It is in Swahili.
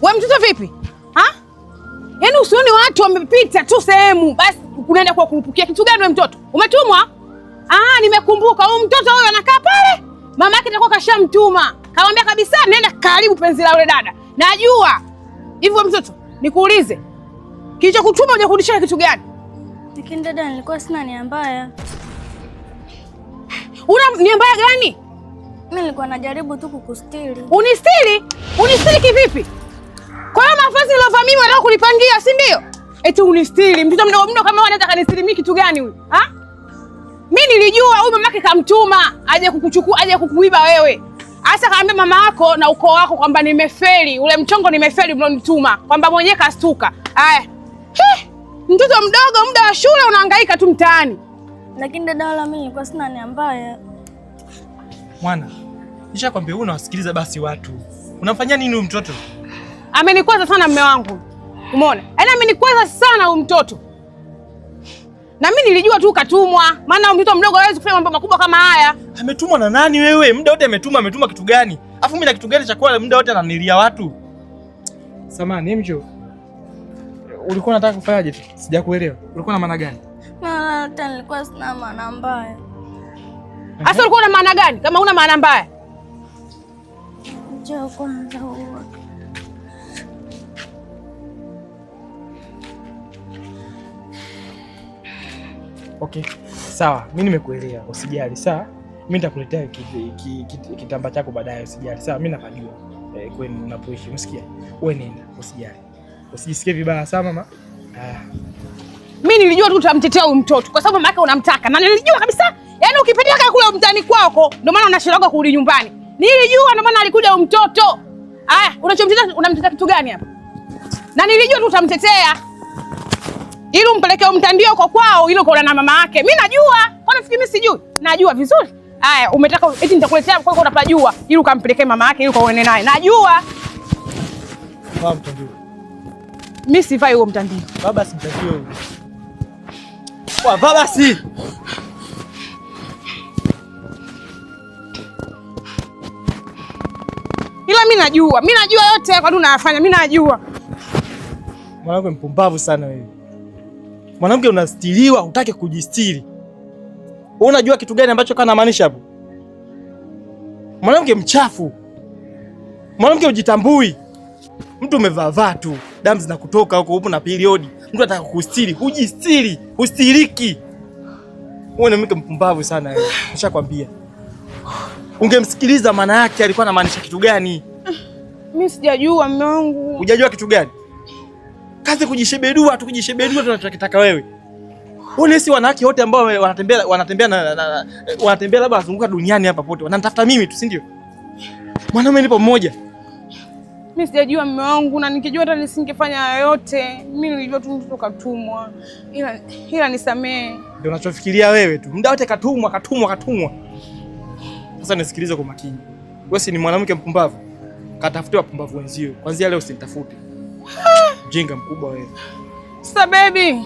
Wewe mtoto vipi? Ha? Yaani usioni watu wamepita tu sehemu basi unaenda kwa kurupukia kitu gani wewe mtoto? Umetumwa? Nimekumbuka. Huyu mtoto huyo anakaa pale. Mama yake atakuwa kashamtuma. Kamwambia kabisa nenda karibu penzi la yule dada. Najua. Hivyo mtoto, nikuulize. Kilichokutuma uje kurudisha kitu gani? Lakini dada, nilikuwa sina nia mbaya. Una nia mbaya gani? Mimi nilikuwa najaribu tu kukustiri. Unistiri? Unistiri kivipi? Kwa hiyo mavazi nilovaa mimi wanataka kunipangia, si ndio? Eti unistiri. Mtoto mdogo mdogo kama wewe anataka nistiri mimi kitu gani huyu? Ha? Mimi nilijua huyu mamake kamtuma aje kukuchukua, aje kukuiba wewe. Asa kaambia mama yako na ukoo wako kwamba nimefeli, ule mchongo nimefeli mlonituma, kwamba mwenyewe kastuka. Haya. Mtoto mdogo muda wa shule unahangaika tu mtaani. Lakini dada, wala mimi nilikuwa sina nia mbaya. Mwana, nishakwambia wewe unawasikiliza basi watu. Unamfanyia nini huyu mtoto? Amenikwaza sana mume wangu. Umeona? Yaani amenikwaza sana huyu mtoto. Na mimi nilijua tu katumwa, maana mtoto mdogo hawezi kufanya mambo makubwa kama haya. Ametumwa na nani wewe? Muda wote ametuma kitu gani? Alafu mimi na kitu gani cha kwa muda wote ananilia watu? Samahani, mjo. Ulikuwa unataka kufanyaje tu? Sijakuelewa. Ulikuwa na maana gani? Hata nilikuwa sina maana mbaya. Asa ulikuwa na maana gani kama una maana mbaya? Njoo kwanza huo. Okay. Sawa, mimi nimekuelewa. Usijali, sawa? Mimi nitakuletea kitambaa chako baadaye, usijali. Sawa, mimi napajua. Kwenu unapoishi, msikia? Wewe nenda, usijali. Usijisikie vibaya, sawa mama? Mimi nilijua tu utamtetea huyu mtoto kwa sababu mama yake unamtaka. Na nilijua kabisa, yaani ukipeleka kule mtaani kwako, ndio maana unashiraga kurudi nyumbani. Nilijua ndio maana alikuja huyu mtoto. Unamtetea kitu gani hapa? Na nilijua tu utamtetea. Ili umpeleke mtandio kwa kwao, ile uko na mama yake. Mimi najua. Kwa nini mimi sijui? Najua vizuri. Haya, umetaka eti nitakuletea kwa unapajua ili ukampelekee mama yake ili ukaone naye. Najua. Vaa mtandio. Mimi sivai huo mtandio. Baba si mtandio. Kwa baba si. Ila mimi najua. Mimi najua yote kwa nini unayafanya. Mimi najua. Mwanangu mpumbavu sana wewe. Mwanamke unastiriwa, hutaki kujistiri. Wewe unajua kitu gani ambacho kana maanisha hapo? Mwanamke mchafu. Mwanamke hujitambui. Mtu umevaa tu, damu zinakutoka huko upo na period. Mtu anataka kukustiri, hujistiri, hustiriki. Wewe ni mke mpumbavu sana wewe. Nishakwambia. Ungemsikiliza maana yake alikuwa anamaanisha kitu gani? Mimi sijajua mume wangu. Hujajua kitu gani? Kazi kujishebedua tunachotaka wewe. Wale si wanawake wote ambao wanatembea labda wazunguka duniani hapa pote. Wananitafuta mimi tu, si ndio? Mwanaume nipo mmoja. Mimi sijajua mume wangu na nikijua hata nisingefanya yoyote. Mimi nilijua tu mtoto katumwa. Ila nisamee. Ndio unachofikiria wewe tu. Muda wote katumwa. Sasa nisikilize kwa makini. Wewe si ni mwanamke mpumbavu? Katafute wapumbavu wenzio. Kwanza leo usinitafute. Jinga mkubwa wewe. Sasa baby.